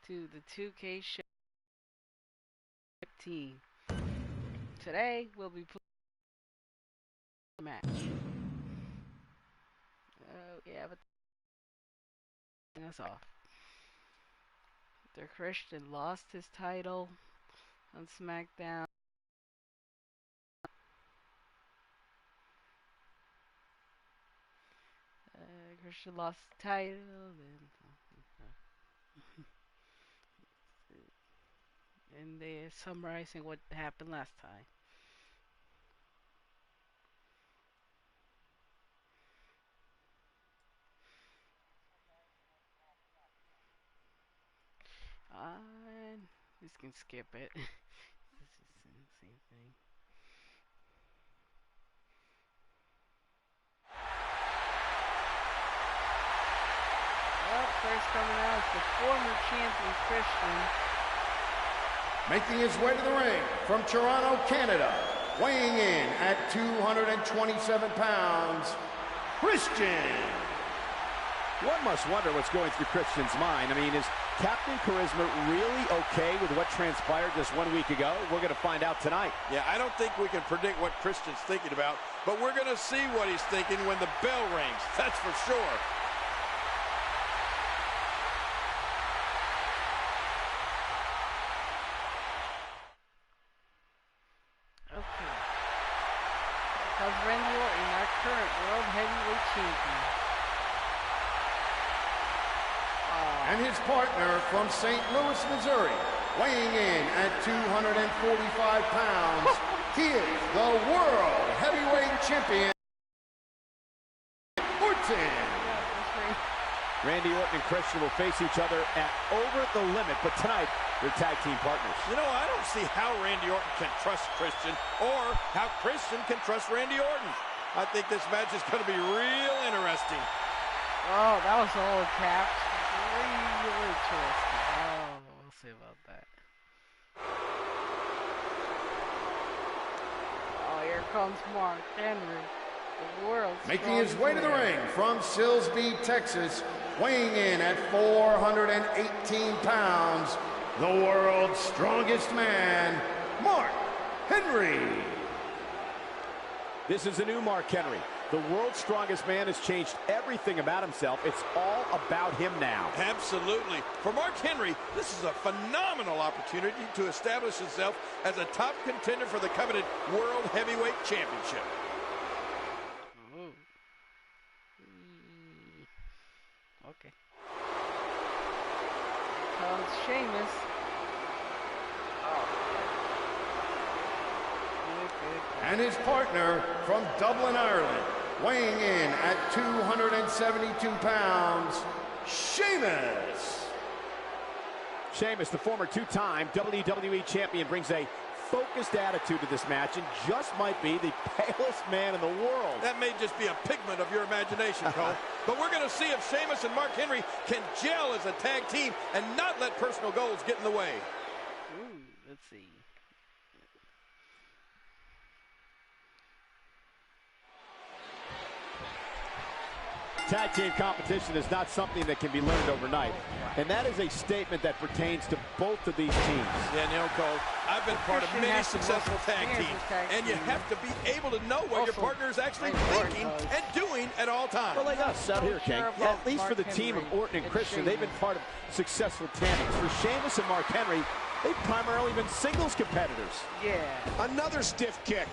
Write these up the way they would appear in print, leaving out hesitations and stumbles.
to the 2K Show team. Today we'll be playing a match. Oh yeah, but that's off. Their Christian lost his title on SmackDown. Christian lost the title. And they're summarizing what happened last time. This can skip it. This is the same thing. Well, first coming out is the former champion Christian. Making his way to the ring from Toronto, Canada, weighing in at 227 pounds, Christian. One must wonder what's going through Christian's mind. I mean, is Captain Charisma really okay with what transpired just 1 week ago? We're going to find out tonight. Yeah, I don't think we can predict what Christian's thinking about, but we're going to see what he's thinking when the bell rings. That's for sure. Okay. Because Randy Orton, our current World Heavyweight Champion. And his partner from St. Louis, Missouri, weighing in at 245 pounds, he is the World Heavyweight Champion, Orton. Randy Orton and Christian will face each other at Over the Limit, but tonight they're tag team partners. You know, I don't see how Randy Orton can trust Christian or how Christian can trust Randy Orton. I think this match is going to be real interesting. Oh, that was all capped. Really interesting. Oh, we'll see about that. Oh, here comes Mark Henry, the world's making his way to the ring from Silsbee, Texas, weighing in at 418 pounds, the world's strongest man, Mark Henry. This is the new Mark Henry. The world's strongest man has changed everything about himself. It's all about him now. Absolutely. For Mark Henry, this is a phenomenal opportunity to establish himself as a top contender for the coveted World Heavyweight Championship. Okay. Comes Sheamus. And his partner from Dublin, Ireland, weighing in at 272 pounds, Sheamus. Sheamus, the former two-time WWE champion, brings a focused attitude to this match and just might be the palest man in the world. That may just be a figment of your imagination, Cole. But we're going to see if Sheamus and Mark Henry can gel as a tag team and not let personal goals get in the way. Ooh, let's see. Tag team competition is not something that can be learned overnight. And that is a statement that pertains to both of these teams. Yeah, Neil Cole, I've been part of many successful tag teams, and you have to be able to know what your partner is actually thinking and doing at all times. Well, like us out here, King. At least for the team of Orton and Christian, they've been part of successful tandems. For Sheamus and Mark Henry, they've primarily been singles competitors. Yeah. Another stiff kick.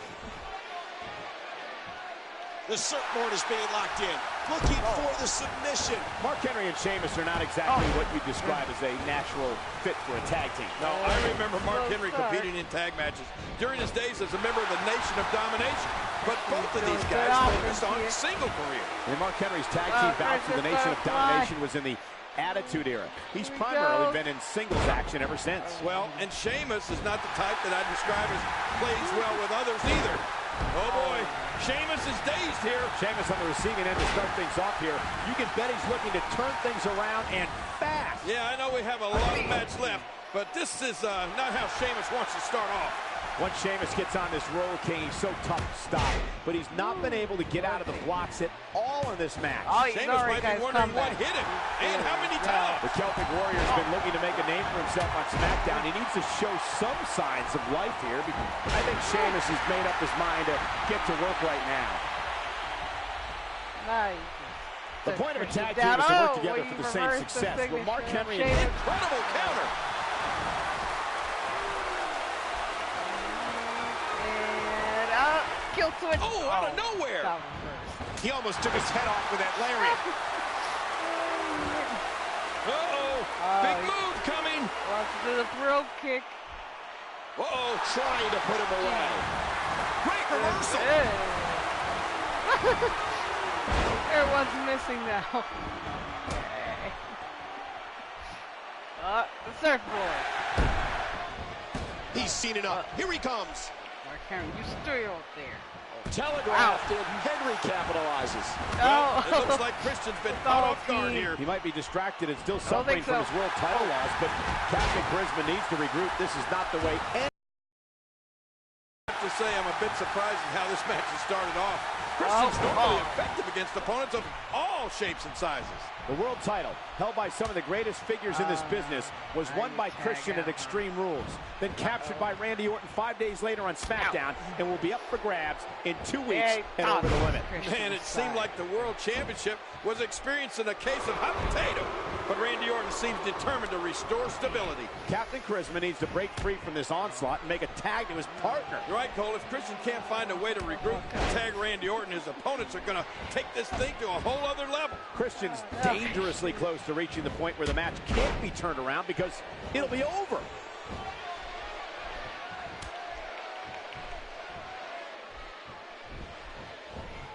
The surfboard is being locked in, looking for the submission. Mark Henry and Sheamus are not exactly what you describe as a natural fit for a tag team. No, I remember Mark Henry competing in tag matches during his days as a member of the Nation of Domination. But both of these guys focused on single career. And Mark Henry's tag team bout for the Nation of Domination was in the Attitude Era. He's primarily been in singles action ever since. Well, and Sheamus is not the type that I'd describe as plays well with others either. Oh boy, Sheamus is dazed here. Sheamus on the receiving end to start things off here. You can bet he's looking to turn things around and fast. Yeah, I know we have a lot of match left, but this is not how Sheamus wants to start off. Once Sheamus gets on this roll king, he's so tough to stop. But he's not been able to get out of the blocks at all in this match. Oh, he's Sheamus already might got be his wondering what comeback. hit him and how many times. The Celtic Warrior's been looking to make a name for himself on SmackDown. He needs to show some signs of life here. Because I think Sheamus has made up his mind to get to work right now. Nice. The point of a tag team is to work together for the same success. Well, Mark Henry and Incredible counter. Kill switch. Oh, out of nowhere. That one first. He almost took his head off with that lariat. Big move coming. Wants to do the thrill kick. Trying to put him away. Great reversal. Everyone's missing now. The surfboard. He's seen enough. Here he comes. Mark Henry, you stay out there. Telegraphed and Henry capitalizes. Oh. It looks like Christian's been caught off guard here. He might be distracted and still suffering think from so. his world title loss, but Captain Charisma needs to regroup. This is not the way. I have to say I'm a bit surprised at how this match has started off. Christian's normally effective against opponents of all shapes and sizes. The world title, held by some of the greatest figures in this business, was won by Christian at Extreme Rules, then captured by Randy Orton 5 days later on SmackDown, and will be up for grabs in 2 weeks and over the limit. Man, it seemed like the World Championship was experiencing a case of hot potato, but Randy Orton seems determined to restore stability. Captain Charisma needs to break free from this onslaught and make a tag to his partner. You're right, Cole. If Christian can't find a way to regroup and tag Randy Orton, his opponents are going to take this thing to a whole other level. Christian's dangerously close to reaching the point where the match can't be turned around because it'll be over.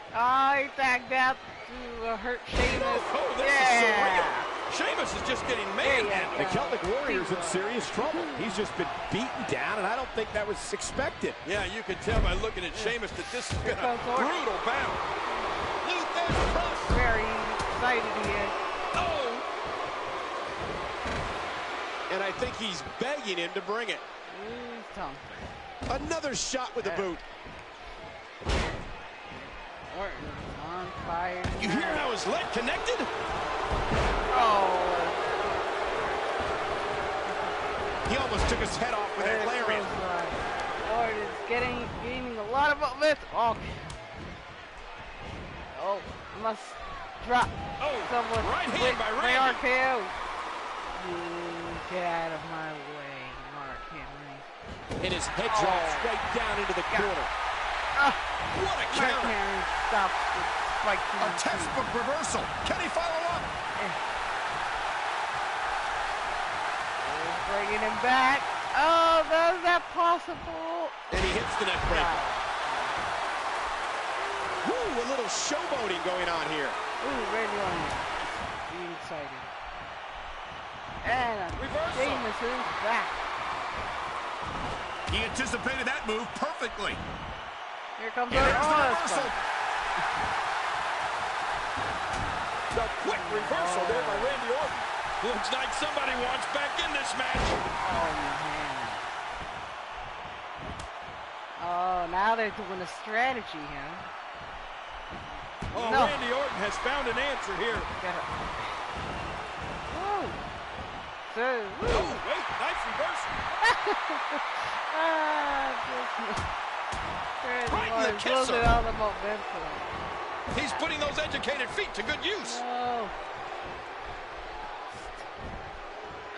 He tagged out to hurt Sheamus. Oh, this is surreal. Sheamus is just getting manhandled. The Celtic Warrior's in serious trouble. He's just been beaten down, and I don't think that was expected. Yeah, you can tell by looking at Sheamus that this has been a brutal bout. Very excited he is. Oh! And I think he's begging him to bring it. He's tongue. Another shot with the boot. Orton's on fire. You hear how his leg connected? Oh. He almost took his head off with that lariat. Orton's gaining a lot of momentum. Oh, must drop. Oh, Someone right hand by Randy. RKO. Get out of my way, Mark Henry. And his head drops right down into the corner. What a Mark counter. Henry stops the spike. A textbook reversal. Can he follow up? Bringing him back. Oh, is that possible? And he hits the neck breaker. Woo, a little showboating going on here. Ooh, Randy Orton. Being excited. And Sheamus is back. He anticipated that move perfectly. Here comes And there's the Orton. reversal. The quick reversal there by Randy Orton. Looks like somebody wants back in this match. Oh, man. Oh, now they're doing a strategy here. Oh, No. Randy Orton has found an answer here. Woo. So, woo. Oh, wait, nice reversal. Right in the kisser. Losing all the momentum. He's putting those educated feet to good use.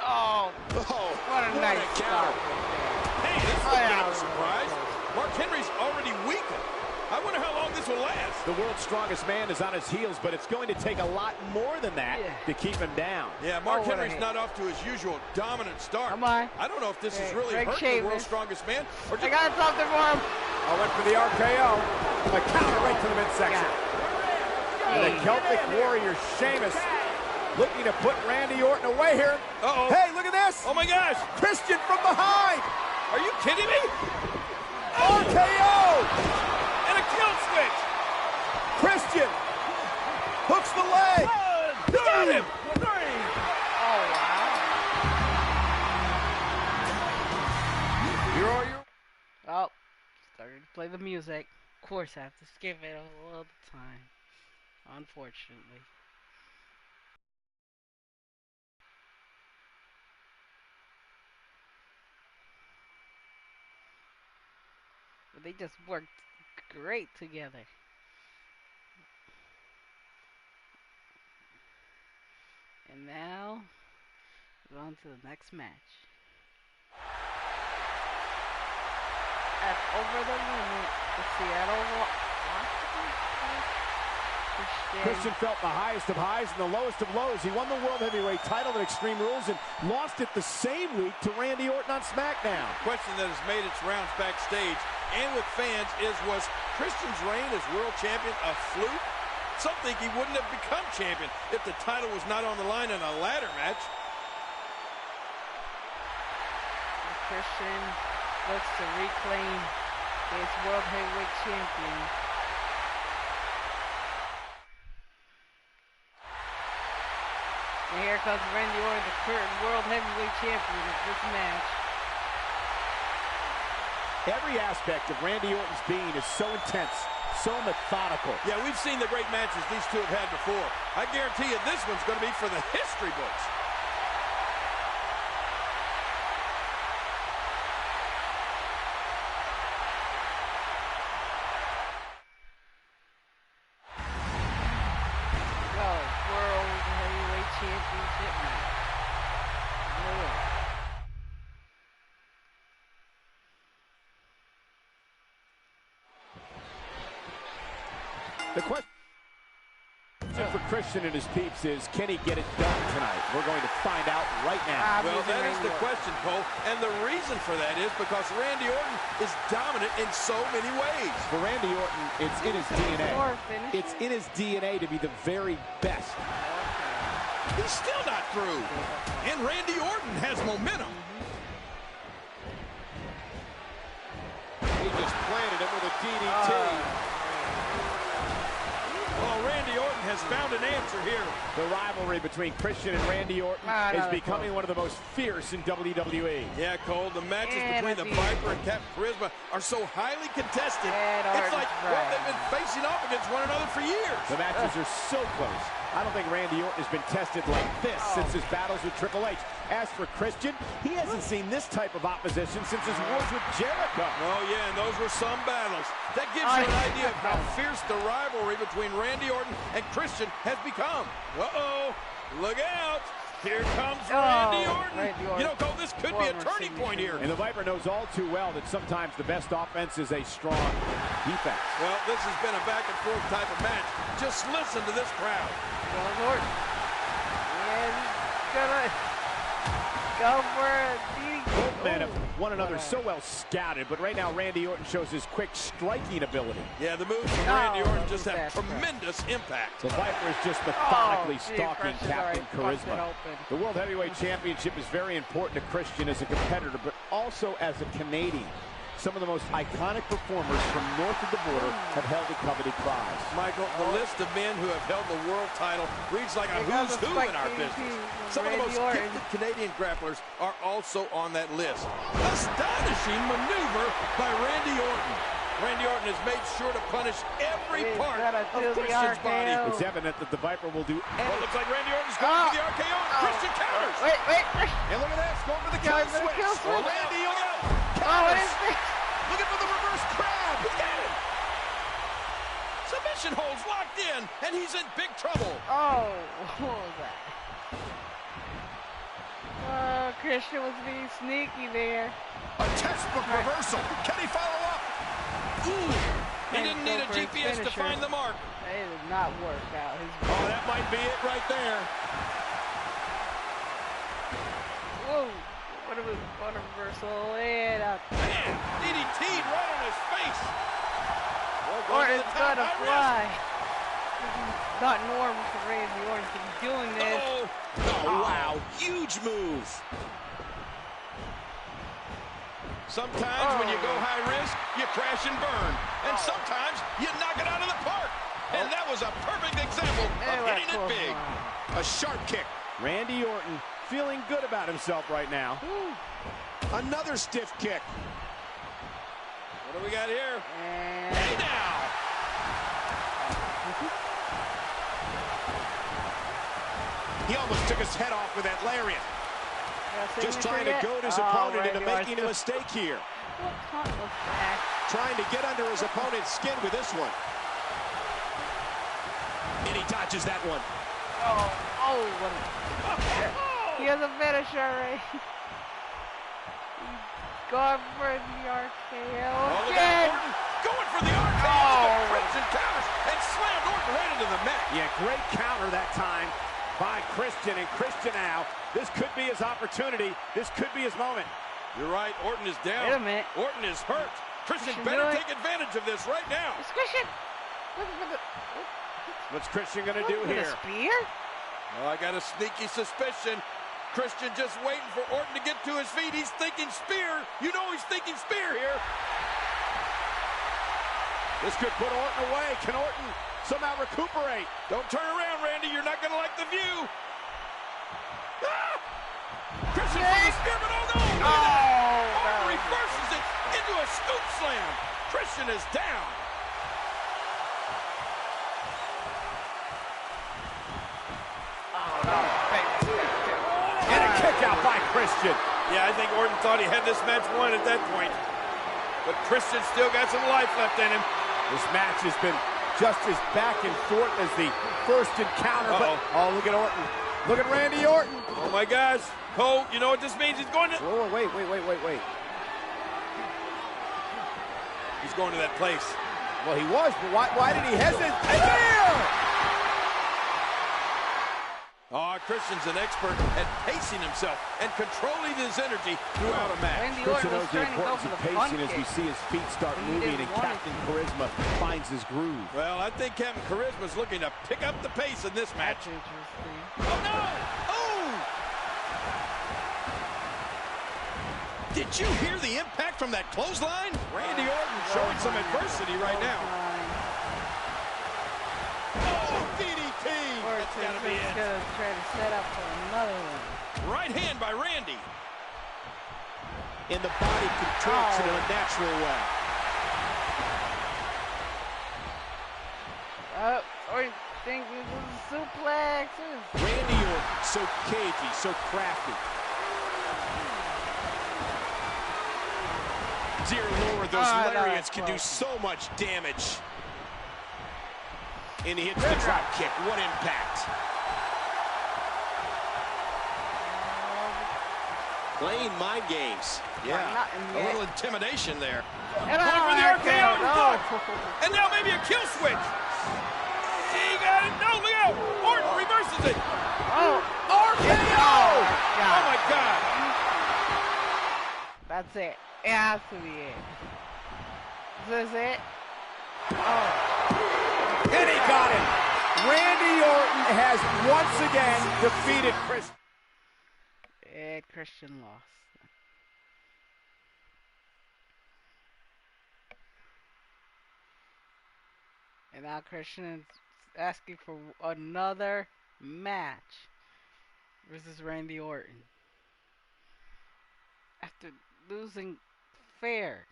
Oh, what a nice counter. stop. Hey, this is not a surprise. Mark Henry's already weakened. I wonder how long this will last. The world's strongest man is on his heels, but it's going to take a lot more than that to keep him down. Yeah, Mark Henry's not off to his usual dominant start. Come on. I don't know if this is really Greg hurting the world's strongest man. Or I got something for him. I went for the RKO. A counter right to the midsection. And the Celtic Warrior, Sheamus, looking to put Randy Orton away here. Uh-oh. Hey, look at this. Oh, my gosh. Christian from behind. Are you kidding me? RKO. And a kill switch. Christian hooks the leg. Got him. Oh, wow. You're play the music. Of course, I have to skip it all the time. Unfortunately. But they just worked great together. And now, we're on to the next match. At Over the Limit, the Seattle Washington. Christian felt the highest of highs and the lowest of lows. He won the World Heavyweight title at Extreme Rules and lost it the same week to Randy Orton on SmackDown. Question that has made its rounds backstage and with fans is, was Christian's reign as world champion a fluke? Some think he wouldn't have become champion if the title was not on the line in a ladder match. Christian looks to reclaim his World Heavyweight Champion. And here comes Randy Orton, the current World Heavyweight Champion of this match. Every aspect of Randy Orton's being is so intense, so methodical. Yeah, we've seen the great matches these two have had before. I guarantee you this one's going to be for the history books. Championship match. The question for Christian and his peeps is, can he get it done tonight? We're going to find out right now. Well, that is the question, Cole. And the reason for that is because Randy Orton is dominant in so many ways. For Randy Orton, it's in his DNA. It's in his DNA to be the very best. He's still not through. And Randy Orton has momentum. He just planted him with a DDT. Well, Randy Orton has found an answer here. The rivalry between Christian and Randy Orton is becoming one of the most fierce in WWE. Yeah, Cole, the matches between the Viper and Captain Charisma are so highly contested. It's like, well, they've been facing off against one another for years. The matches are so close. I don't think Randy Orton has been tested like this since his battles with Triple H. As for Christian, he hasn't seen this type of opposition since his wars with Jericho. Oh, yeah, and those were some battles. That gives you an idea of how fierce the rivalry between Randy Orton and Christian has become. Uh-oh, look out. Here comes Randy Orton. You know, Cole, this could be a turning point here. And the Viper knows all too well that sometimes the best offense is a strong defense. Well, this has been a back-and-forth type of match. Just listen to this crowd. Orton. And he's gonna go for a DDT. Both men have one another so well scouted, but right now Randy Orton shows his quick striking ability. Yeah, the moves from Randy Orton just have tremendous impact. The Viper is just methodically stalking Captain Charisma. The World Heavyweight Championship is very important to Christian as a competitor, but also as a Canadian. Some of the most iconic performers from north of the border have held the coveted prize. Michael, the list of men who have held the world title reads like a who's who in our business. Some of the most gifted Canadian grapplers are also on that list. Astonishing maneuver by Randy Orton. Randy Orton has made sure to punish every part of Christian's body. It's evident that the Viper will do anything. Well, looks like Randy Orton's going for the RKO, and Christian counters. Wait. And look at this, going for the kill switch. Randy Orton. What is this? Looking for the reverse crab. He got it. Submission holds locked in, and he's in big trouble. Oh, what was that? Oh, Christian was being sneaky there. A textbook reversal. Can he follow up? Ooh. He didn't need a GPS to find the mark. It did not work out. Oh, that might be it right there. Whoa. What a reversal. And man, DDT'd right on his face. Orton's gonna fly. This is not normal for Randy Orton to be doing this. Oh, wow. Huge move. Sometimes when you go high risk, you crash and burn. And sometimes you knock it out of the park. And that was a perfect example of hitting it big. A sharp kick. Randy Orton feeling good about himself right now. Another stiff kick. What do we got here? And Hey now! He almost took his head off with that lariat. Just trying to goad his Oh, opponent into Randy making a Orton. mistake here. What taunt was that? Trying to get under his opponent's skin with this one. And he dodges that one. Oh, what he has a finisher, right? Going for the RKO Oh, look again. out, Orton going for the RKO. Oh. Christian counters and slammed Orton right into the mat. Yeah, great counter that time by Christian. And Christian now, this could be his opportunity. This could be his moment. You're right, Orton is down. Wait a minute. Orton is hurt. Christian Christian better do it. take advantage of this right now. It's Christian. Looking for the What's Christian going to do looking for here? the spear. Oh, I got a sneaky suspicion. Christian just waiting for Orton to get to his feet. He's thinking spear. You know he's thinking spear here. This could put Orton away. Can Orton somehow recuperate? Don't turn around, Randy. You're not going to like the view. Ah! Christian for the spear, but oh no! Look at that. Orton reverses it into a scoop slam. Christian is down. And a kick out by Christian. Yeah, I think Orton thought he had this match won at that point. But Christian still got some life left in him. This match has been just as back and forth as the first encounter. But, oh, look at Orton. Look at Randy Orton. Oh my gosh. Cole, you know what this means? He's going to... Whoa, wait. He's going to that place. Well, he was, but why did he hesitate? There! Oh, Christian's an expert at pacing himself and controlling his energy throughout a match. Randy Christian Orton knows was the trying to go importance for of the front pacing as we kick. see his feet start He moving didn't and want it. Captain Charisma finds his groove. Well, I think Captain Charisma's looking to pick up the pace in this match. That's interesting. Oh, no! Oh! Did you hear the impact from that clothesline? Randy Orton showing some adversity right now. Oh, DDT! That's gotta be Orton's it. gonna try to set up for another one. Right hand by Randy. And the body contorts in a unnatural way. Orton thinking this is a suplex. Randy Orton, so cagey, so crafty. Dear Lord, those lariats can do so much damage. And he hits the drop kick. What impact. Playing mind games. Yeah, Nothing a yet. little intimidation there. And Going for the RKO. no. And now maybe a kill switch. He got it. No, look out. Orton reverses it. Oh, RKO. God. Oh, my God. That's it. It has to be it. Is this it? Oh. And he got it. Randy Orton has once again defeated Christian. And Christian lost. And now Christian is asking for another match versus Randy Orton. After losing fair.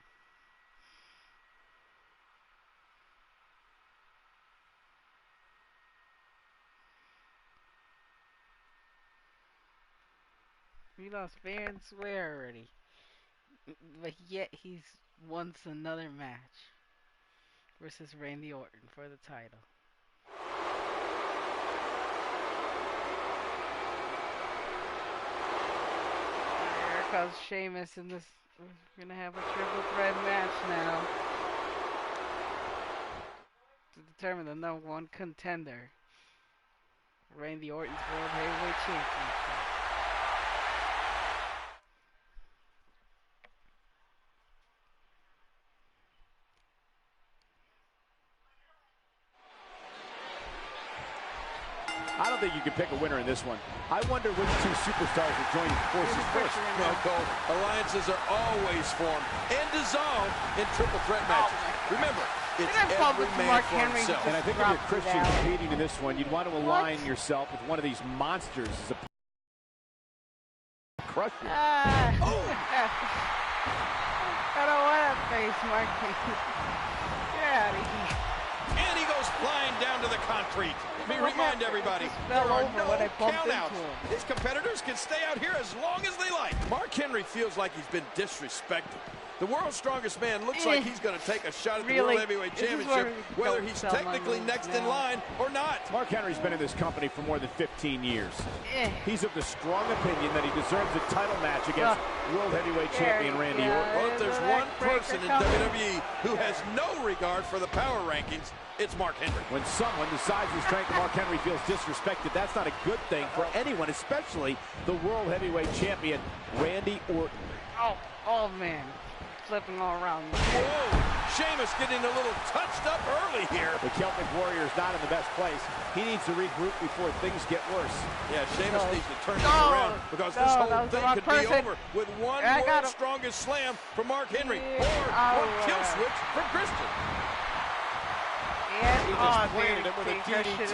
He lost fair and square already. But yet he's wants another match versus Randy Orton for the title. Here comes Sheamus in this. We're gonna have a triple threat match now to determine the #1 contender, Randy Orton's World Heavyweight Championship. I don't think you can pick a winner in this one. I wonder which two superstars will join forces first. No, Cole, alliances are always formed and dissolved in triple threat matches. Remember, it's every man for himself. And I think if you're Christian competing in this one, you'd want to align yourself with one of these monsters as a crusher. I don't want to face Mark Henry. Get out of here. And he goes flying down to the concrete. Let me remind everybody, there are no countouts. These competitors can stay out here as long as they like. Mark Henry feels like he's been disrespected. The world's strongest man looks like he's going to take a shot at the World Heavyweight Championship, whether he's technically next in line or not. Mark Henry's been in this company for more than 15 years. He's of the strong opinion that he deserves a title match against World Heavyweight Champion Randy Orton. Well, if there's one person in WWE who has no regard for the power rankings, it's Mark Henry. When someone the size and strength of Mark Henry feels disrespected, that's not a good thing for anyone, especially the World Heavyweight Champion, Randy Orton. Oh man. Flipping all around. Whoa! Sheamus getting a little touched up early here. The Celtic Warrior's not in the best place. He needs to regroup before things get worse. Yeah, Sheamus needs to turn things around because this whole thing could be over with one World's Strongest Slam from Mark Henry or one kill switch from Christian. He just planted him with a DDT.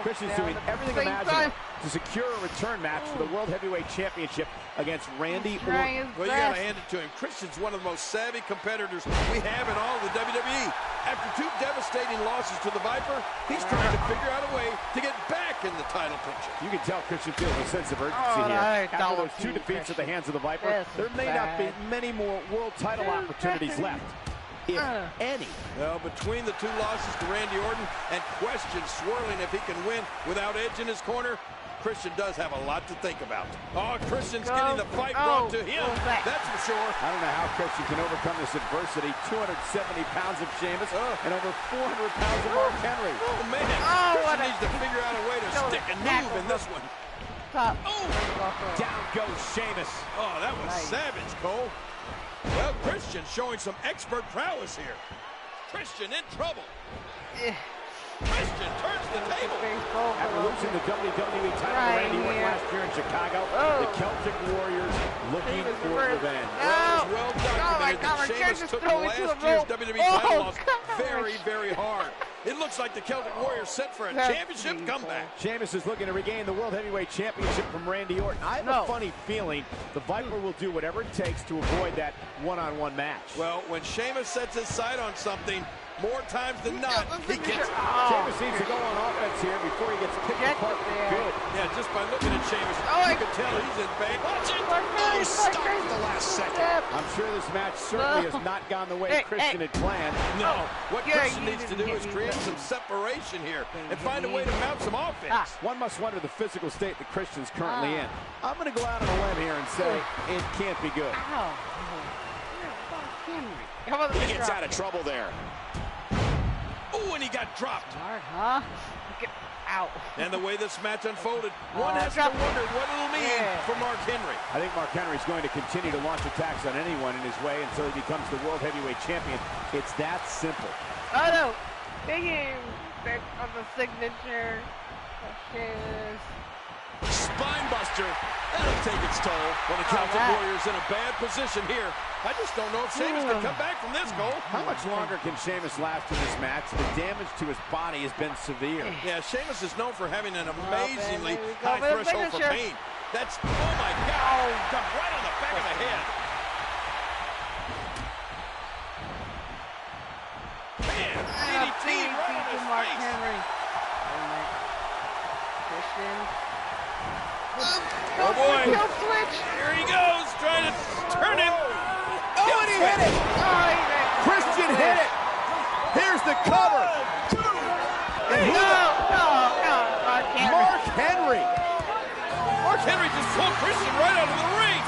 Christian's doing everything imaginable to secure a return match for the World Heavyweight Championship against Randy Orton. Well, you got to hand it to him. Christian's one of the most savvy competitors we have in all of the WWE. After 2 devastating losses to the Viper, he's trying to figure out a way to get back in the title picture. You can tell Christian feels a sense of urgency here. After those 2 defeats at the hands of the Viper, there may not be many more world title opportunities left. If any. Well, between the 2 losses to Randy Orton and questions swirling if he can win without Edge in his corner, Christian does have a lot to think about. Oh, Christian's getting the fight brought to him. That's for sure. I don't know how Christian can overcome this adversity. 270 pounds of Sheamus and over 400 pounds of Mark Henry. Oh, man. Christian needs to figure out a way to stick and move in this one. Down goes Sheamus. Oh, that was savage, Cole. Well, Christian showing some expert prowess here. Christian in trouble. Christian turns the table. After losing the WWE title to Randy Orton last year in Chicago, the Celtic Warriors looking for revenge. Well, it was well documented that Sheamus took last year's WWE title loss very, very hard. It looks like the Celtic Warriors set for a championship comeback. Sheamus is looking to regain the World Heavyweight Championship from Randy Orton. I have a funny feeling the Viper will do whatever it takes to avoid that one-on-one match. Well, when Sheamus sets his sight on something, more times than not, he gets... Sheamus needs to go on offense here before he gets picked apart for good. Yeah, just by looking at Sheamus, you can tell he's in pain. Watch it! Oh, stopped at the last second. I'm sure this match certainly has not gone the way Christian had planned. No, what Christian needs to do is create some separation here and find a way to mount some offense. One must wonder the physical state that Christian's currently in. I'm going to go out on a limb here and say it can't be good. He gets out of trouble there. Oh, and he got dropped. Smart, huh? Get out. And the way this match unfolded, one has to wonder what it'll mean for Mark Henry. I think Mark Henry's going to continue to launch attacks on anyone in his way until he becomes the World Heavyweight Champion. It's that simple. Oh, no. Thinking on the signature. Spinebuster. That'll take its toll. Well, the Celtic Warriors in a bad position here. I just don't know if Sheamus can come back from this goal. How much longer can Sheamus last in this match? The damage to his body has been severe. Yeah, Sheamus is known for having an amazingly high threshold for pain. That's, oh my God, got right on the back of the head. Man, DDT right on his Mark face. Henry. Christian. Oh boy. Kill switch. Here he goes, trying to turn him. Oh, and he hit it. Christian hit it. Here's the cover. And Mark Henry. Mark Henry just pulled Christian right out of the ring.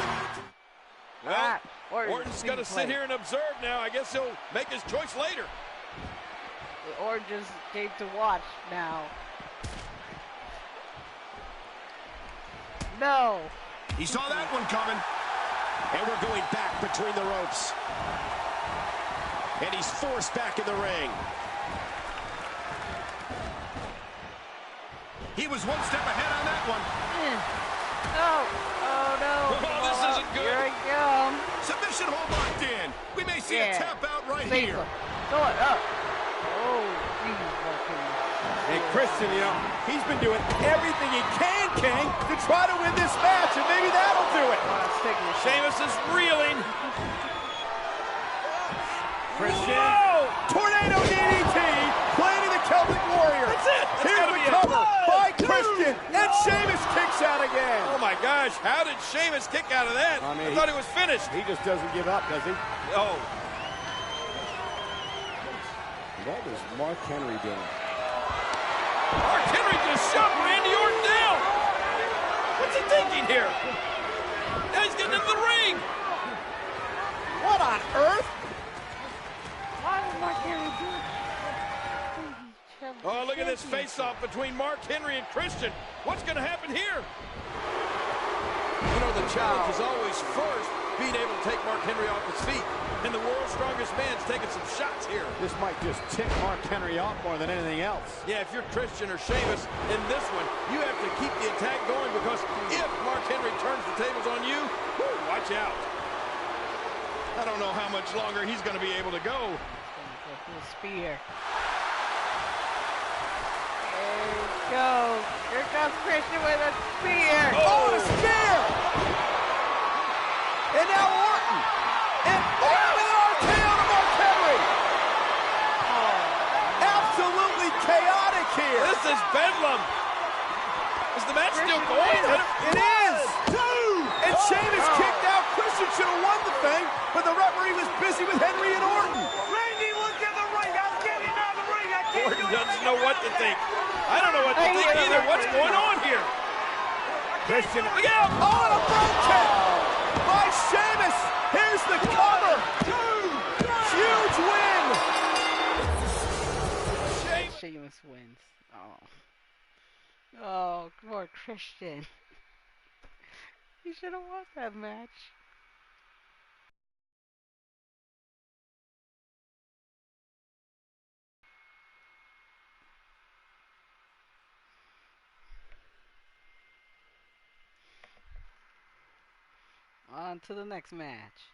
Well, Orton's going to sit here and observe now. I guess he'll make his choice later. Orton just came to watch now. No. He saw that one coming. And we're going back between the ropes. And he's forced back in the ring. He was one step ahead on that one. No. Oh, no. Oh, this isn't good. Here I come. Submission hold locked in. We may see a tap out right here. Go it up. Oh, Jesus. And Christian, you know, he's been doing everything he can, King, to try to win this match, and maybe that'll do it. Sheamus is reeling. Christian. Whoa! Tornado DDT, planting the Celtic Warrior. That's it. Here's the cover by Christian, and Sheamus kicks out again. Oh my gosh, how did Sheamus kick out of that? I mean, I thought he was finished. He just doesn't give up, does he? Oh. What is Mark Henry doing? Mark Henry just shoved Randy Orton down. What's he thinking here? Now he's getting into the ring. What on earth? Why did Mark Henry do it? Oh, look at this face-off between Mark Henry and Christian. What's going to happen here? You know, the challenge is always first being able to take Mark Henry off his feet. And the world's strongest man's taking some shots here. This might just tick Mark Henry off more than anything else. Yeah, if you're Christian or Sheamus in this one, you have to keep the attack going, because if Mark Henry turns the tables on you, watch out. I don't know how much longer he's going to be able to go. Spear. There we go. Here comes Christian with a spear. Oh, a spear! And now Orton. And Orton with an RKO to Mark Henry. Absolutely chaotic here. This is bedlam. Is the match still going? It is. And Sheamus kicked out. Christian should have won the thing, but the referee was busy with Henry and Orton. Randy, look at the ring. I'm getting out of the ring. I can't Orton do doesn't anything. know what to think. I don't know what to think either. What's going on here? Christian. Look out! Oh, and a front kick by Sheamus. Here's the cover. Huge win. Sheamus wins. Oh, poor Christian. He should have won that match. On to the next match.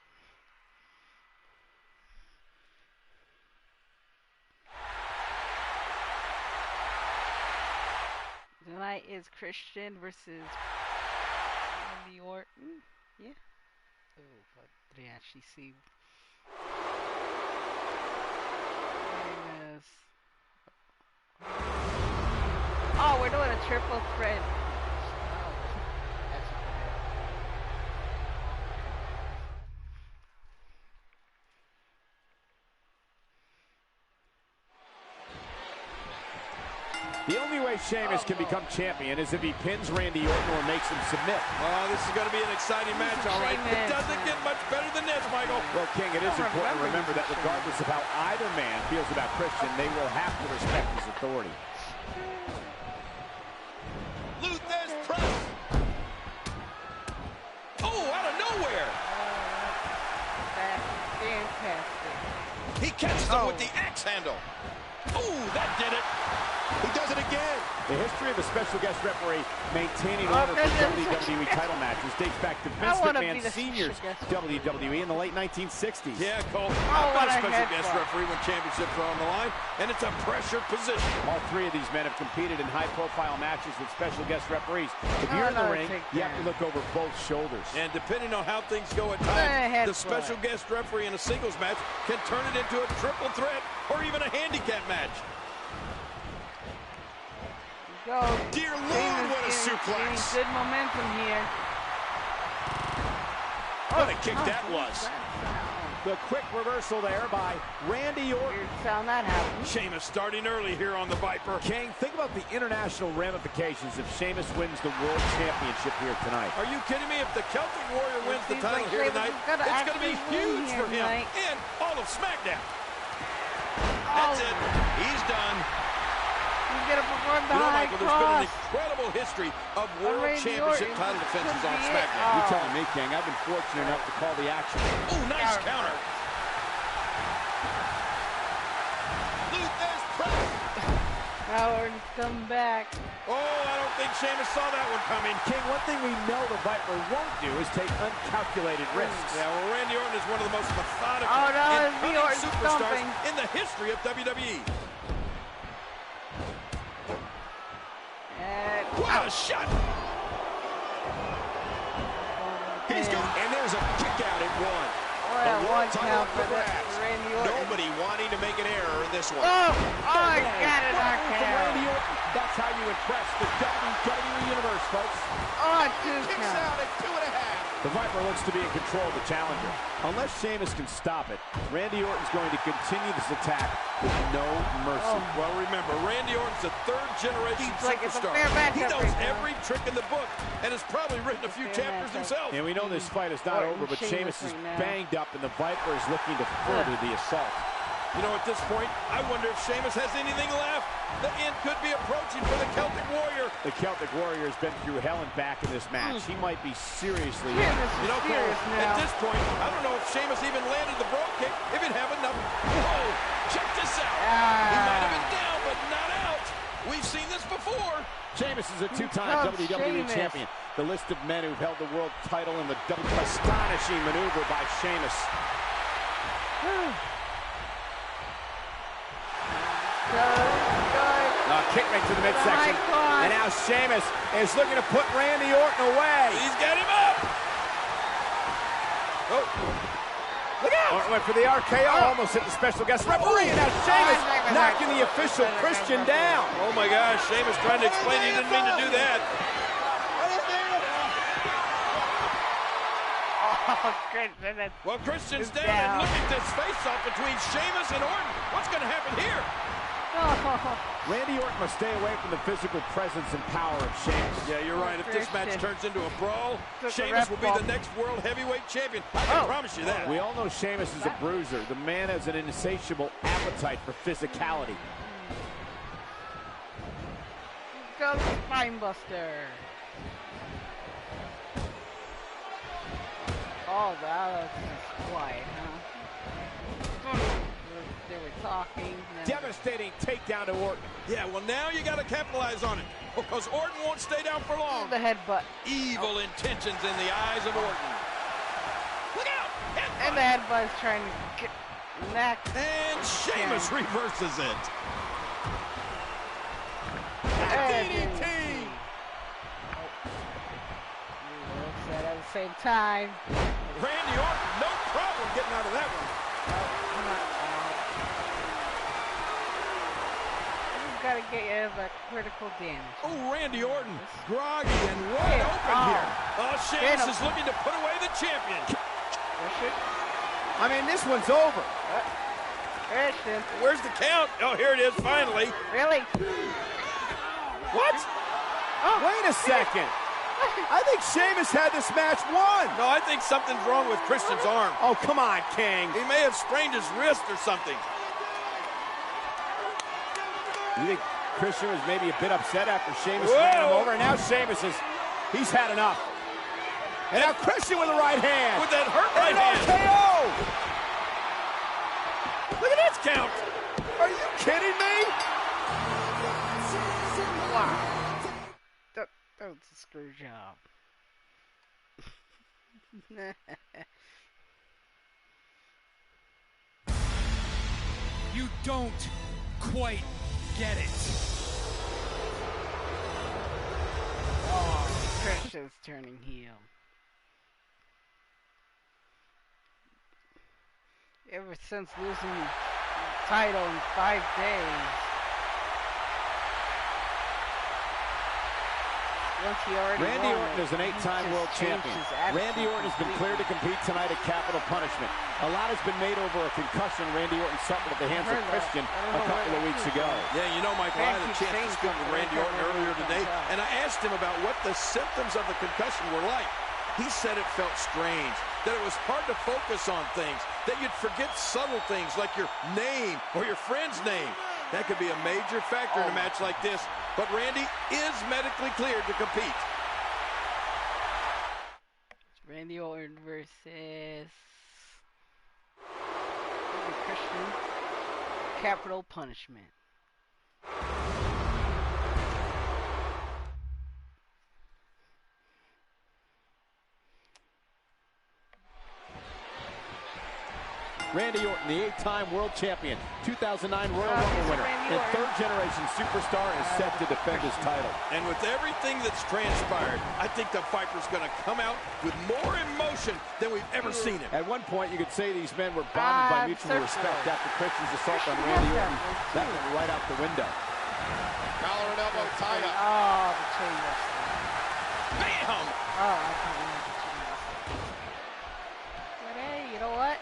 Tonight is Christian versus Randy Orton. Yeah. Oh, but did I actually see? Yes. Oh, we're doing a triple threat. Oh, that's bad. The only way Sheamus can become champion is if he pins Randy Orton or makes him submit. Oh, this is going to be an exciting match, all right. It doesn't get much better than this, Michael. Well, King, it is important to remember that regardless of how either man feels about Christian, they will have to respect his authority. Luthez press. Oh, out of nowhere. That's fantastic. He catches him with the axe handle. Oh, that did it. He does it again. The history of the special guest referee maintaining order for WWE title matches dates back to Vince McMahon Sr.'s WWE in the late 1960s. Yeah, Cole. I've been a special guest referee when championships are on the line, and it's a pressure position. All three of these men have competed in high-profile matches with special guest referees. If you're in the ring, you have to look over both shoulders. And depending on how things go at times, the special guest referee in a singles match can turn it into a triple threat or even a handicap match. Go. Dear Lord, what a suplex. Good momentum here. What a kick that was. The quick reversal there by Randy Orton. Weird sound that happened. Sheamus starting early here on the Viper. King, think about the international ramifications if Sheamus wins the World Championship here tonight. Are you kidding me? If the Celtic Warrior wins the title here tonight, it's going to be huge for him and all of SmackDown. That's it. He's done. He's going to perform the high Michael, there's been an cross. incredible history of World Championship title defenses on SmackDown. You're telling me, King. I've been fortunate enough to call the action. Oh, nice counter. Luthez press. Now Orton's come back. Oh, I don't think Sheamus saw that one coming. King, one thing we know the Viper won't do is take uncalculated risks. Yeah, well, Randy Orton is one of the most methodical Oh, no, and it's cunning Orton superstars stomping. in the history of WWE. What a shot! He's gone, and there's a kick out at 1. Oh, yeah, The one world title count up for for grabs. Randy Orton. Nobody wanting to make an error in this one. Oh, I got it, From Randy knockout. Orton. That's how you impress the WWE Universe, folks. Oh, 2 Kicks count. out at 2.5. The Viper looks to be in control of the challenger. Unless Sheamus can stop it, Randy Orton's going to continue this attack with no mercy. Well, remember, Randy Orton's a third-generation Seems like it's a superstar. fair matchup He knows right now. every trick in the book and has probably written a few Fair chapters matchup. himself. And we know this fight is not Orton, over, but Sheamus is Sheamus right now. banged up, and the Viper is looking to further the assault. You know, at this point, I wonder if Sheamus has anything left. The end could be approaching for the Celtic Warrior. The Celtic Warrior has been through hell and back in this match. He might be seriously Sheamus hurt. is You know, Cole, serious at now. this point, I don't know if Sheamus even landed the bro kick, if he'd have enough. Whoa, check this out. He might have been down, but not out. We've seen this before. Sheamus is a two-time Oh, WWE Sheamus. champion. The list of men who've held the world title in the astonishing maneuver by Sheamus. Kick right to the midsection. And now Sheamus is looking to put Randy Orton away. He's got him up. Oh, Look out! Orton went for the RKO, almost hit the special guest referee. And now Sheamus knocking the official Christian down. oh my gosh, Sheamus trying to explain he didn't mean to do that. Oh, Christian. Well, Christian's He's down, down. and look at this face-off between Sheamus and Orton. What's going to happen here? Randy Orton must stay away from the physical presence and power of Sheamus. Yeah, you're right. If this match Christian. turns into a brawl, Took the Sheamus ref will be bump. the next world heavyweight champion. I can promise you that. We all know Sheamus is a bruiser. The man has an insatiable appetite for physicality. Go Spinebuster. Oh, that was quiet, huh? They were talking. Devastating takedown to Orton. Yeah, well, now you got to capitalize on it because Orton won't stay down for long. The headbutt. Evil intentions in the eyes of Orton. Look out! And the headbutt is trying to get neck. And Sheamus reverses it. DDT. At the same time. Randy Orton, no problem getting out of that one. Gotta get you that critical damage. Oh, Randy Orton, groggy and wide open here. Oh, Sheamus is looking to put away the champion. I mean, this one's over. Christian. Where's the count? Oh, here it is, finally. Really? What? Wait a second. I think Sheamus had this match won. No, I think something's wrong with Christian's arm. Oh, come on, King. He may have sprained his wrist or something. You think Christian was maybe a bit upset after Sheamus ran him over? And now Sheamus he's had enough. And now Christian with the right hand. With that hurt And right an hand. RKO. Look at this count. Are you kidding me? Wow. That was a screw job. You don't quite get it. Oh, Christian's turning heel. Ever since losing the title in 5 days. Once he already Randy won Orton it, is an he 8-time just world changed champion. his attitude Randy Orton has been cleared to compete tonight at Capital Punishment. A lot has been made over a concussion Randy Orton suffered at the hands of heard that. Christian I a don't know couple where of that weeks came ago. from. Yeah, you know, Michael, I had a chance to speak with Randy Orton earlier today, and I asked him about what the symptoms of the concussion were like. He said it felt strange, that it was hard to focus on things, that you'd forget subtle things like your name or your friend's name. That could be a major factor in a match like this, but Randy is medically cleared to compete. Randy Orton versus Christian. Capital Punishment. Randy Orton, the 8-time world champion, 2009 Royal Rumble winner, and third-generation superstar is set to defend his title. And with everything that's transpired, I think the Viper's going to come out with more emotion than we've ever seen him. At one point, you could say these men were bonded by mutual respect after Christian's assault on Randy Orton. That went right out the window. Collar and elbow tie up. Oh, the chain wrestling. Bam! Oh, I can't remember the chain wrestling. But hey, you know what?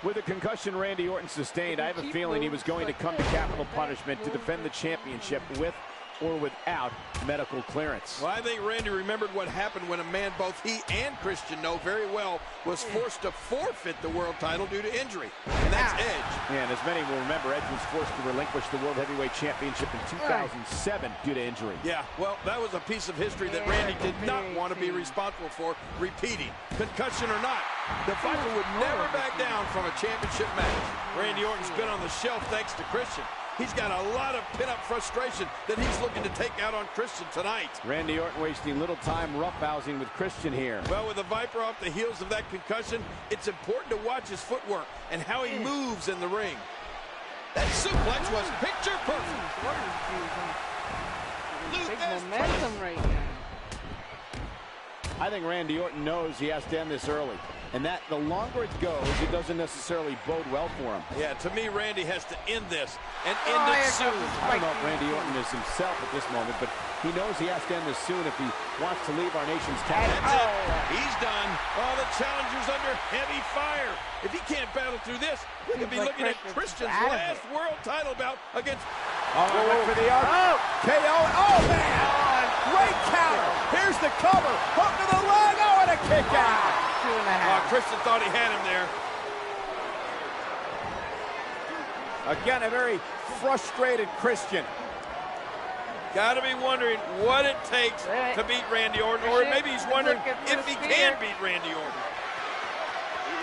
With a concussion Randy Orton sustained, I have a feeling he was going to come to capital punishment to defend the championship with or without medical clearance. Well, I think Randy remembered what happened when a man both he and Christian know very well was forced to forfeit the world title due to injury. And that's Edge. Yeah, and as many will remember, Edge was forced to relinquish the World Heavyweight Championship in 2007 due to injury. Yeah, well, that was a piece of history that Randy did not want to be responsible for repeating. Concussion or not, the Viper would never back down from a championship match. Randy Orton's been on the shelf thanks to Christian. He's got a lot of pin-up frustration that he's looking to take out on Christian tonight. Randy Orton wasting little time roughhousing with Christian here. Well, with the Viper off the heels of that concussion, it's important to watch his footwork and how he moves in the ring. That suplex was picture perfect. Big momentum right now. I think Randy Orton knows he has to end this early. And that the longer it goes, it doesn't necessarily bode well for him. Yeah, to me, Randy has to end this and end it soon. I don't know if Randy Orton is himself at this moment, but he knows he has to end this soon if he wants to leave our nation's capital. That's it. He's done. Oh, the challenger's under heavy fire. If he can't battle through this, we could be looking at Christian's last world title bout against... Oh, went for the arm. KO. Oh, man. Great counter. Here's the cover. Hook to the leg. Oh, and a kick out. 2.5. Oh, Christian thought he had him there. Again, a very frustrated Christian. Got to be wondering what it takes to beat Randy Orton, or maybe he's wondering if he can beat Randy Orton.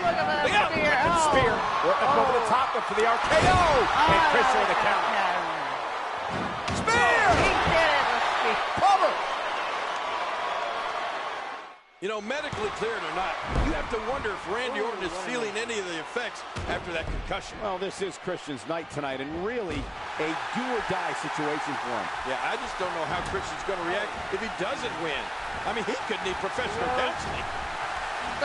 Look at that spear. Spear. Up over the top, up for the RKO. And Christian with the counter. Spear! He did it. The spear. Cover. You know, medically cleared or not, you have to wonder if Randy Orton is feeling any of the effects after that concussion. Well, this is Christian's night tonight, and really a do-or-die situation for him. Yeah, I just don't know how Christian's going to react if he doesn't win. I mean, he could need professional counseling. He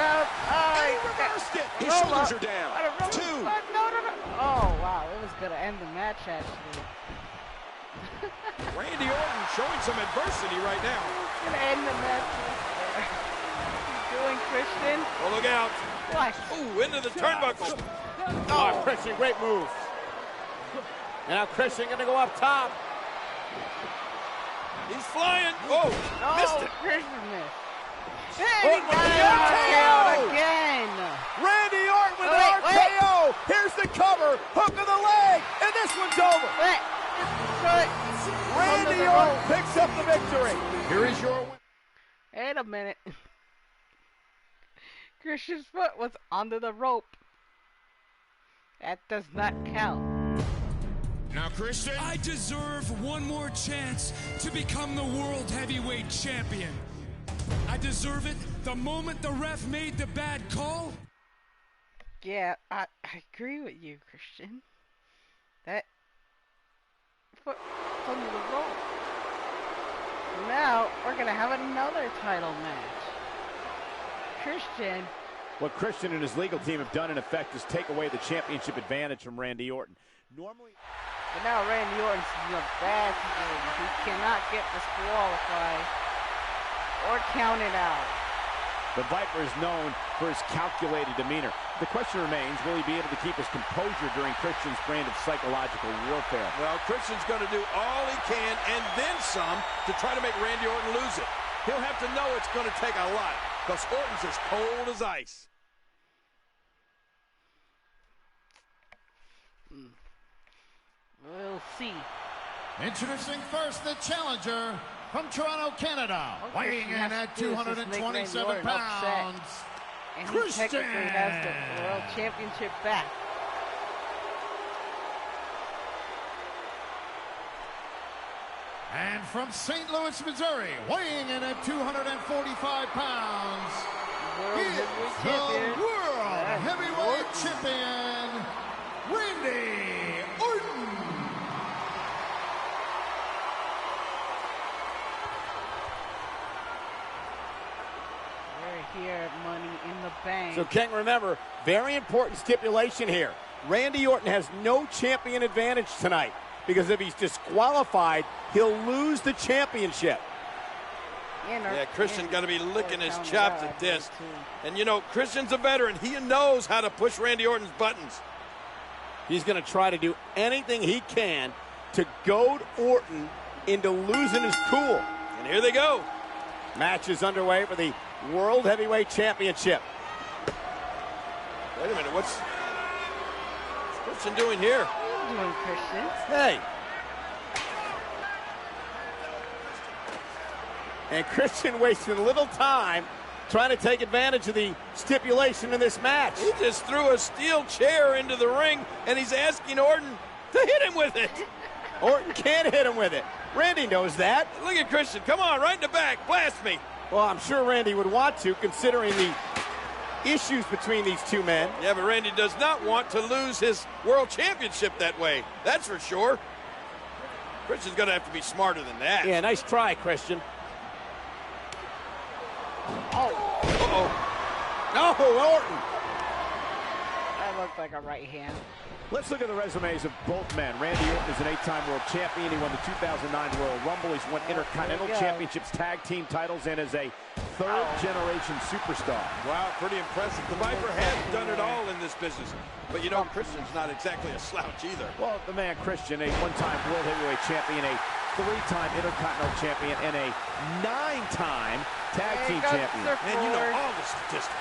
reversed it. His shoulders are down. 2. No. Oh, wow. It was going to end the match, actually. Randy Orton showing some adversity right now. It's going to end the match. Doing Christian. Oh, look out. What? Ooh, into the turnbuckle. Oh, Christian, great move. And now Christian going to go up top. He's flying. Oh, missed it. Christian missed. Hey, he got it out again. Randy Orton with an RKO. Here's the cover. Hook of the leg. And this one's over. Randy Orton picks up the victory. Here is your win. Wait a minute. Christian's foot was under the rope. That does not count. Now, Christian, I deserve one more chance to become the World Heavyweight Champion. I deserve it the moment the ref made the bad call. Yeah, I agree with you, Christian. That foot was under the rope. Now, we're going to have another title match. Christian. What Christian and his legal team have done, in effect, is take away the championship advantage from Randy Orton. Normally, but now Randy Orton's in a bad situation. He cannot get disqualified or counted out. the Viper is known for his calculated demeanor. The question remains, will he be able to keep his composure during Christian's brand of psychological warfare? Well, Christian's going to do all he can and then some to try to make Randy Orton lose it. He'll have to know it's going to take a lot, because Orton's as cold as ice. We'll see. Introducing first the challenger from Toronto, Canada, weighing in at 227 pounds, And he Christian. technically has the World Championship back. And from St. Louis, Missouri, weighing in at 245 pounds, World he is Heavyweight the Champion. World Heavyweight Champion, So, King, remember, very important stipulation here. Randy Orton has no champion advantage tonight because if he's disqualified, he'll lose the championship. Yeah, Christian got to be licking his chops at this. And, you know, Christian's a veteran. He knows how to push Randy Orton's buttons. He's going to try to do anything he can to goad Orton into losing his cool. And here they go. Match is underway for the World Heavyweight Championship. Wait a minute, what's Christian doing here? What are you doing, Christian? Hey. And Christian wasting a little time trying to take advantage of the stipulation in this match. He just threw a steel chair into the ring, and he's asking Orton to hit him with it. Orton can't hit him with it. Randy knows that. Look at Christian. Come on, right in the back. Blast me. Well, I'm sure Randy would want to, considering the issues between these two men. Yeah, but Randy does not want to lose his world championship that way. That's for sure. Christian's going to have to be smarter than that. Yeah, nice try, Christian. Oh. Uh-oh. No, Orton. That looked like a right hand. Let's look at the resumes of both men. Randy Orton is an 8-time world champion. He won the 2009 Royal Rumble. He's won Intercontinental Championships, tag team titles, and is a third-generation superstar. Wow, pretty impressive. The Viper has done it all in this business. But, you know, Christian's not exactly a slouch either. Well, the man Christian, a one-time world heavyweight champion, a 3-time Intercontinental champion, and a 9-time tag team champion. And you know all the statistics.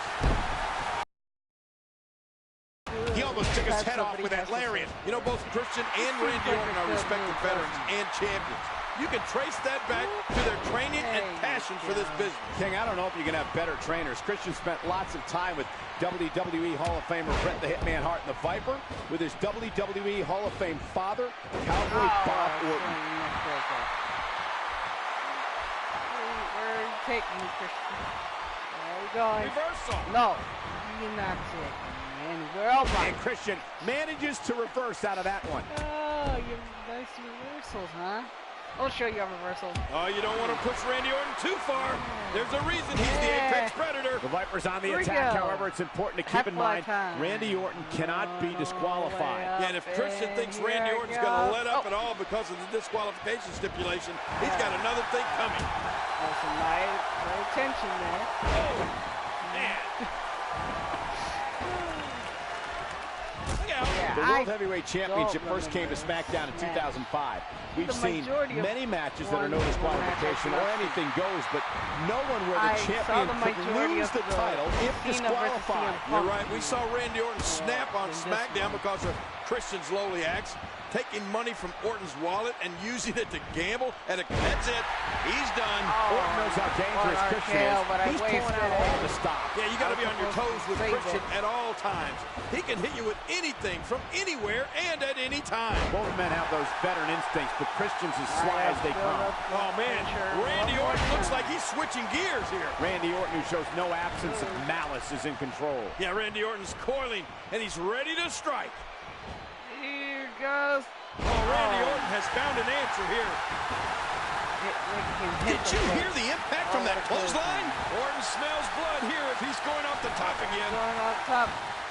He almost took his head off with that lariat. You know, both Christian and Randy Orton are respected veterans and champions. You can trace that back to their training and passion for this business. King, I don't know if you can have better trainers. Christian spent lots of time with WWE Hall of Famer Bret the Hitman Hart and the Viper, with his WWE Hall of Fame father, Cowboy Bob Orton. Where are you taking me, Christian? Where are we going? Reversal. No, you're not taking me anywhere else. And Christian manages to reverse out of that one. Oh, you nice reversals, huh? I'll show you a reversal. Oh, you don't want to push Randy Orton too far. There's a reason he's the apex predator. The Viper's on the attack, however, it's important to keep in mind Randy Orton cannot be disqualified. And if Christian thinks Randy Orton's going to let up at all because of the disqualification stipulation, he's got another thing coming. That's some nice attention there. Oh, man. Look out. The World Heavyweight Championship first came to SmackDown in 2005. We've seen many matches that are no disqualification or anything goes, but no one where the champion could lose the title if disqualified. You're right. We saw Randy Orton snap on SmackDown because of Christian's lowly acts, taking money from Orton's wallet and using it to gamble. And that's it. He's done. Orton knows how dangerous Christian is. He's pulling out all the stops. Yeah, you got to be on your toes with Christian at all times. He can hit you with anything from anywhere and at any time. Both men have those veteran instincts, but Christian's as sly as they come. Oh, man. Randy Orton looks like he's switching gears here. Randy Orton, who shows no absence of malice, is in control. Yeah, Randy Orton's coiling, and he's ready to strike. Here goes. Oh, Randy Orton has found an answer here. Did you hear the impact from that clothesline? Orton smells blood here if he's going off the top again. Going off top.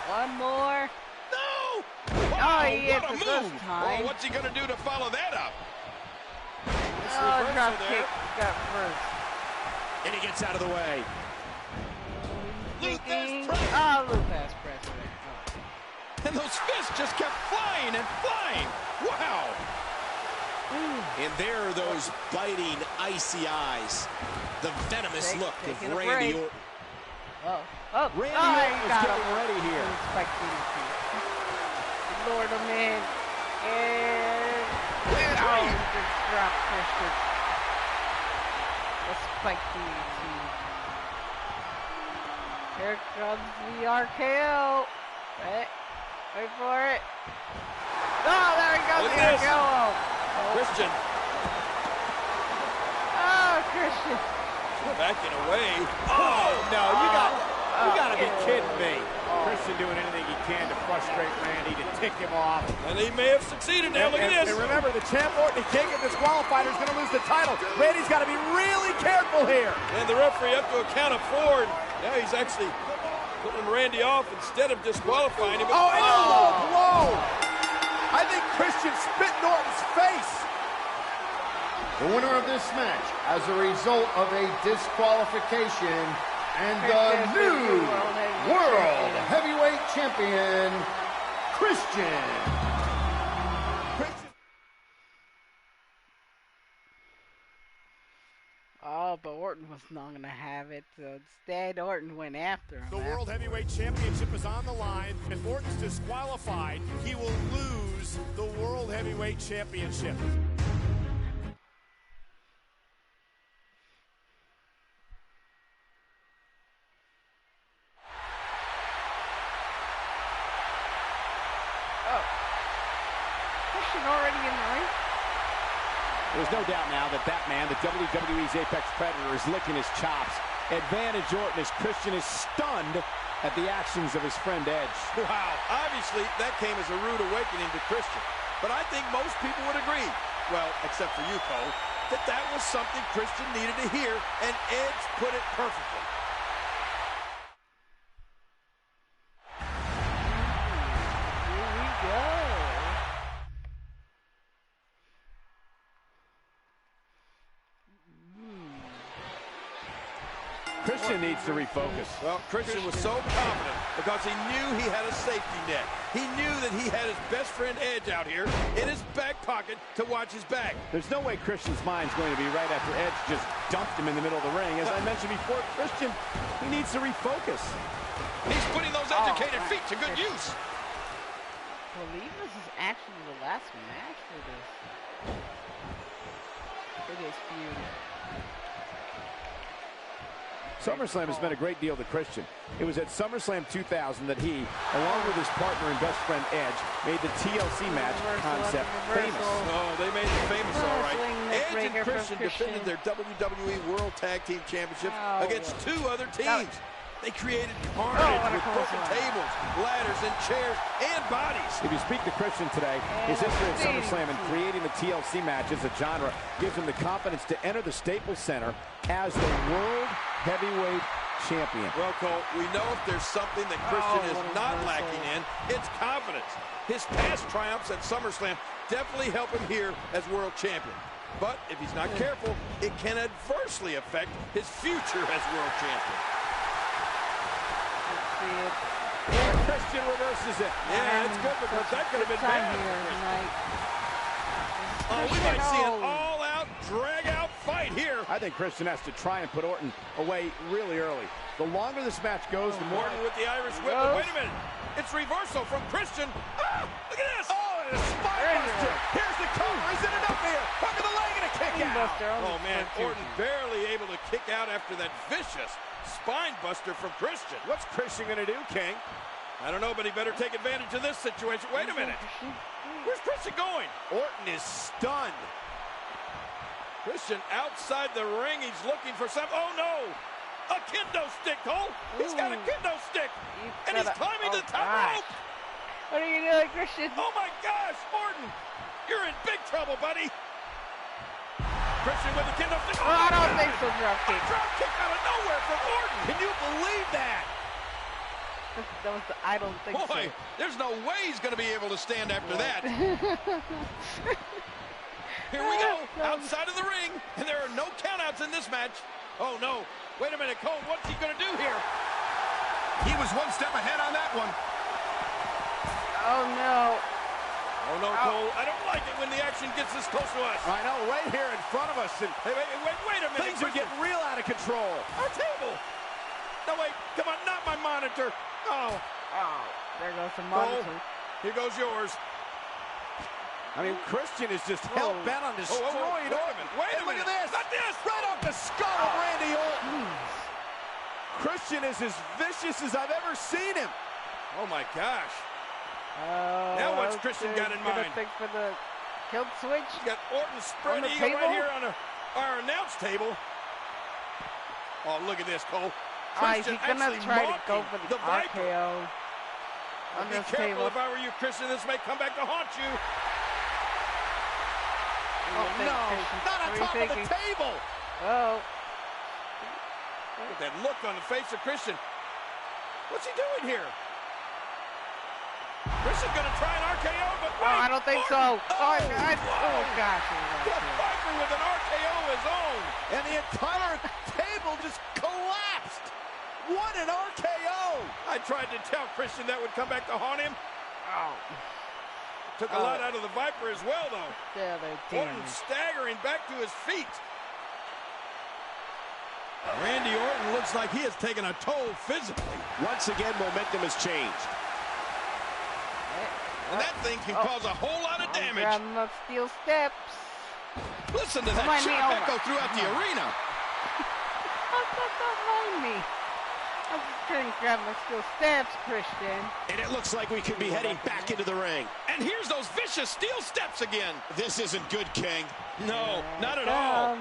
One more. No! Wow, he what a hit move! this time. Oh, what's he going to do to follow that up? Drop kick. Got first. And he gets out of the way. Luther's press. Oh, Luther's press. And those fists just kept flying and flying. Wow. And there are those biting, icy eyes. The venomous look of Randy Orton. Randy Orton is getting ready here. Lord him in. And just drop Christian. The spike DDT. Here comes the RKO. Wait for it. Oh, there he goes. The RKO. Christian. Oh, Christian. Backing away. Oh, no, you got to be kidding me. Christian doing anything he can to frustrate Randy, to tick him off. And he may have succeeded now. Look at this. And remember, the champ Orton, he can't get disqualified or he's going to lose the title. Randy's got to be really careful here. And the referee up to a count of 4. And now he's actually pulling Randy off instead of disqualifying him. Oh, and a low blow. I think Christian spit in Orton's face. The winner of this match as a result of a disqualification and the new World Heavyweight Champion, Christian. Oh, but Orton was not going to have it, so instead Orton went after him. The World Heavyweight Championship is on the line. If Orton's disqualified, he will lose the World Heavyweight Championship. Oh. Christian already in the ring? There's no doubt now that Batman, the WWE's Apex Predator, is licking his chops. Advantage Orton as Christian is stunned at the actions of his friend Edge. Wow, obviously that came as a rude awakening to Christian. But I think most people would agree, well, except for you, Cole, that that was something Christian needed to hear, and Edge put it perfectly. Here we go. Christian needs to refocus. Well, Christian was so confident because he knew he had a safety net. He knew that he had his best friend Edge out here in his back pocket to watch his back. There's no way Christian's mind's going to be right after Edge just dumped him in the middle of the ring. As I mentioned before, Christian, he needs to refocus. He's putting those educated feet to good use. I believe this is actually the last match for this feud. SummerSlam has meant a great deal to Christian. It was at SummerSlam 2000 that he, along with his partner and best friend Edge, made the TLC match concept famous. Oh, they made it famous, all right. Edge and Christian defended their WWE World Tag Team Championships against two other teams. They created carnage with broken tables, ladders, and chairs, and bodies. If you speak to Christian today, his history at SummerSlam and creating the TLC match as a genre gives him the confidence to enter the Staples Center as the World Heavyweight Champion. Well, Cole, we know if there's something that Christian is not lacking in, it's confidence. His past triumphs at SummerSlam definitely help him here as World Champion. But if he's not careful, it can adversely affect his future as World Champion. Christian reverses it. Yeah, it's good because that could have been bad. We might see an all-out, drag-out fight here. I think Christian has to try and put Orton away really early. The longer this match goes, the more... Orton with the Irish whip. But wait a minute. It's reversal from Christian. Ah, look at this. Oh, and a spinebuster. Here's the cover. Is it enough here? Hook of the leg and a kick out. Oh, man. Orton barely able to kick out after that vicious spine buster from Christian. What's Christian going to do, King? I don't know, but he better take advantage of this situation. Wait a minute. Where's Christian going? Orton is stunned. Christian outside the ring. He's looking for something. Oh, no. A kendo stick, Cole. He's got a kendo stick. And he's climbing the top rope. What are you doing, Christian? Oh, my gosh. Orton, you're in big trouble, buddy. Christian with the kendo stick. Oh, I don't think so, drop kick. A drop kick out of nowhere from Orton. Can you believe that? That was the I don't think so. Boy, there's no way he's going to be able to stand after that. Here we go, outside of the ring, and there are no countouts in this match. Oh, no. Wait a minute, Cole, what's he going to do here? He was one step ahead on that one. Oh, no. Oh, no, Cole, I don't like it when the action gets this close to us. I know, right here in front of us. And hey, wait a minute. Things are getting real out of control. Our table. No, wait, come on, not my monitor. Oh, there goes the monitor. Cole, here goes yours. I mean, Christian is just hell-bent on destroying Orton. Wait a minute. Look at this. Not this. Right off the skull of Randy Orton. Christian is as vicious as I've ever seen him. Oh, my gosh. Now what's Christian got in mind? Think for the kill switch. He's got Orton spread eagle right here on our announce table. Oh, look at this, Cole. Christian he's gonna try to go for the RKO on be this careful. table. If I were you, Christian, this may come back to haunt you. Oh, no, not on top of the table. Oh. Look at that look on the face of Christian. What's he doing here? Christian's going to try an RKO, but Oh, I don't think so. Oh gosh. The Viper with an RKO of his own. And the entire table just collapsed. What an RKO. I tried to tell Christian that would come back to haunt him. Oh. Took a lot out of the Viper as well, though. Yeah, they're Orton staggering back to his feet. Randy Orton looks like he has taken a toll physically. Once again, momentum has changed. And that thing can cause a whole lot of damage. Grabbing up steel steps. Listen to that shot echo throughout the arena. Don't mind me. I'm just trying to grab my steel steps, Christian. And it looks like we could be heading back into the ring. And here's those vicious steel steps again. This isn't good, King. No, not at all.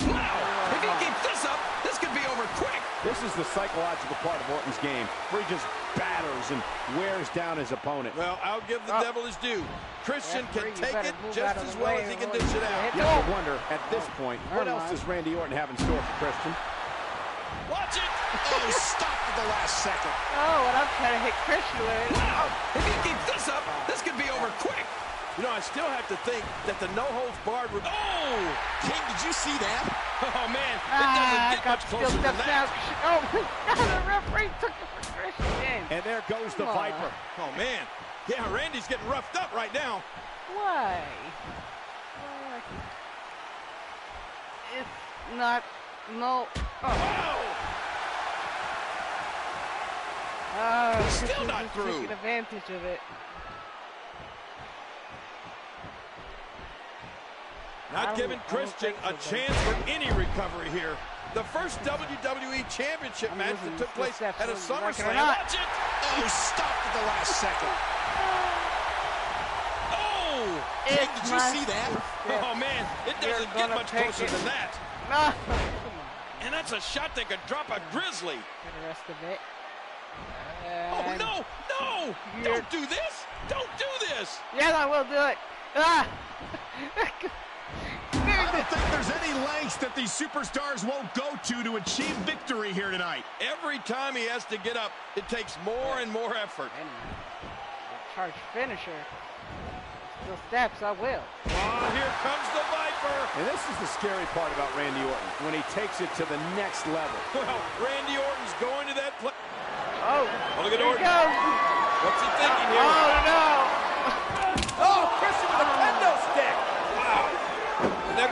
Wow, if he keeps this up, this could be over quick. This is the psychological part of Orton's game, where he just batters and wears down his opponent. Well, I'll give the devil his due. Christian can take it just as well as he can dish it out. You have to wonder, at this point, what else does Randy Orton have in store for Christian? Watch it! Oh, stopped at the last second. Oh, and I'm trying to hit Christian with it. Wow, if he keeps this up, this could be over quick. You know, I still have to think that the no-holds-barred would... Oh! King, did you see that? Oh, man, it doesn't get much closer than that. Oh, the referee took it for Christian. And there goes the Viper. Oh, man. Yeah, Randy's getting roughed up right now. Why? It's not... No. Wow! Oh, Still not through. Taking advantage of it. Not giving Christian a chance for any recovery here. The first WWE Championship match that took place at a SummerSlam. Watch it! Oh, stopped at the last second. Oh! King, did you see that? Oh, man, it doesn't get much closer than that. No. And that's a shot that could drop a Grizzly. For the rest of it. Oh, no! No! Don't do this! Don't do this! Yes, I will do it. Ah! I don't think there's any lengths that these superstars won't go to achieve victory here tonight. Every time he has to get up, it takes more and more effort. Charge finisher. Steel steps, I will. Oh, here comes the Viper. And this is the scary part about Randy Orton, when he takes it to the next level. Well, Randy Orton's going to that place. Oh, look at here Orton. he goes. What's he thinking here? Oh, no. Oh, Christian with a kendo stick. Wow. Oh,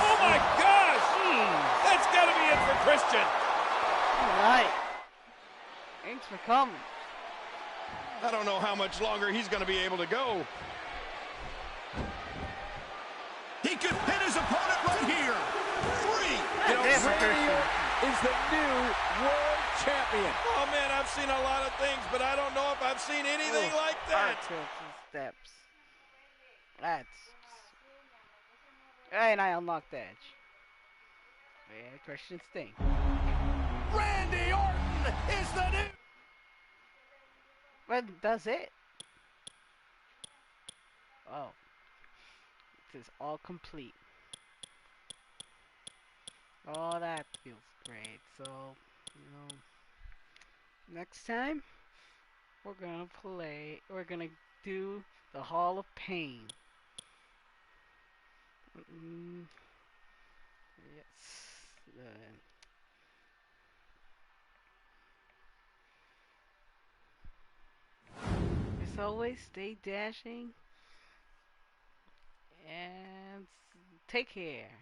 oh, my gosh. That's got to be it for Christian. All right. Thanks for coming. I don't know how much longer he's going to be able to go. He could pin his opponent right here. 3. You know, Randy Orton is the new world champion. Oh, man, I've seen a lot of things, but I don't know if I've seen anything like that. Steps. That's... And I unlocked the edge. Yeah, Christian Sting. Randy Orton is the new... But does it? Oh. This is all complete. Oh, that feels great. So, you know, next time, we're gonna do the Hall of Pain. Yes. As always, stay dashing and take care.